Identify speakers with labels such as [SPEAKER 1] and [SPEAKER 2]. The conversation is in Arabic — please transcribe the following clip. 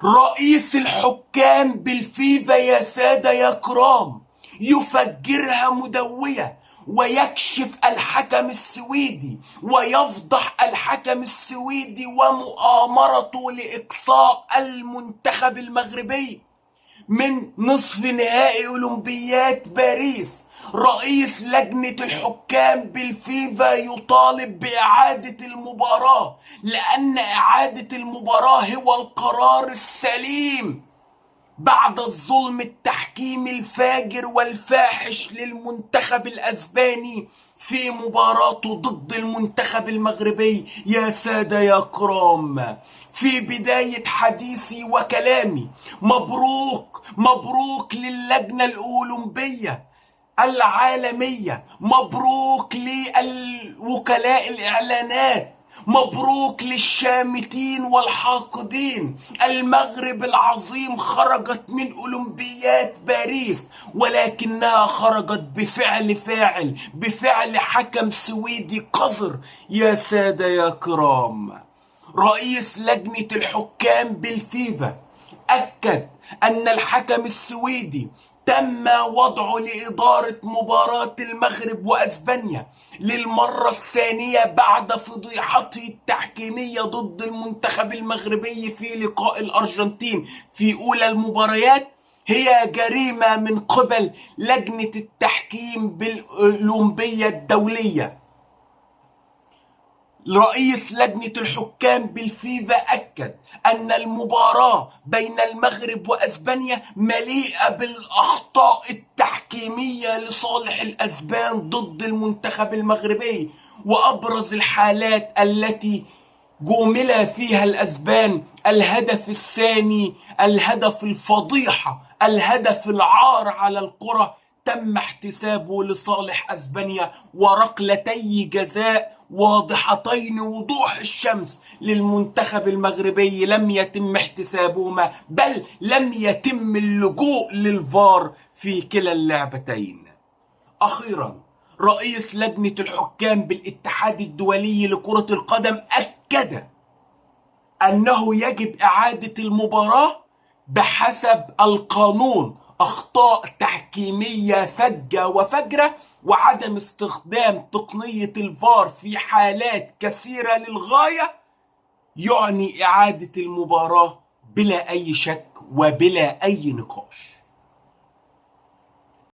[SPEAKER 1] رئيس الحكام بالفيفا يا سادة يا كرام يفجرها مدوية ويكشف الحكم السويدي ويفضح الحكم السويدي ومؤامرته لإقصاء المنتخب المغربي من نصف نهائي أولمبياد باريس. رئيس لجنة الحكام بالفيفا يطالب بإعادة المباراة لأن إعادة المباراة هو القرار السليم بعد الظلم التحكيمي الفاجر والفاحش للمنتخب الأسباني في مباراته ضد المنتخب المغربي. يا سادة يا كرام، في بداية حديثي وكلامي مبروك مبروك للجنة الأولمبية العالمية، مبروك للوكلاء الإعلانات، مبروك للشامتين والحاقدين. المغرب العظيم خرجت من أولمبياد باريس، ولكنها خرجت بفعل حكم سويدي قذر. يا سادة يا كرام، رئيس لجنة الحكام بالفيفا أكد أن الحكم السويدي تم وضعه لإدارة مباراة المغرب وأسبانيا للمرة الثانية بعد فضيحته التحكيمية ضد المنتخب المغربي في لقاء الأرجنتين في أولى المباريات هي جريمة من قبل لجنة التحكيم بالأولمبية الدولية. رئيس لجنة الحكام بالفيفا أكد أن المباراة بين المغرب وأسبانيا مليئة بالأخطاء التحكيمية لصالح الأسبان ضد المنتخب المغربي، وأبرز الحالات التي جومل فيها الأسبان الهدف الثاني، الهدف الفضيحة، الهدف العار على الكرة تم احتسابه لصالح أسبانيا، وركلتي جزاء واضحتين وضوح الشمس للمنتخب المغربي لم يتم احتسابهما، بل لم يتم اللجوء للفار في كلا اللعبتين. أخيرا، رئيس لجنة الحكام بالاتحاد الدولي لكرة القدم أكد أنه يجب إعادة المباراة بحسب القانون. أخطاء تحكيمية فجة وفجرة وعدم استخدام تقنية الفار في حالات كثيرة للغاية يعني إعادة المباراة بلا أي شك وبلا أي نقاش.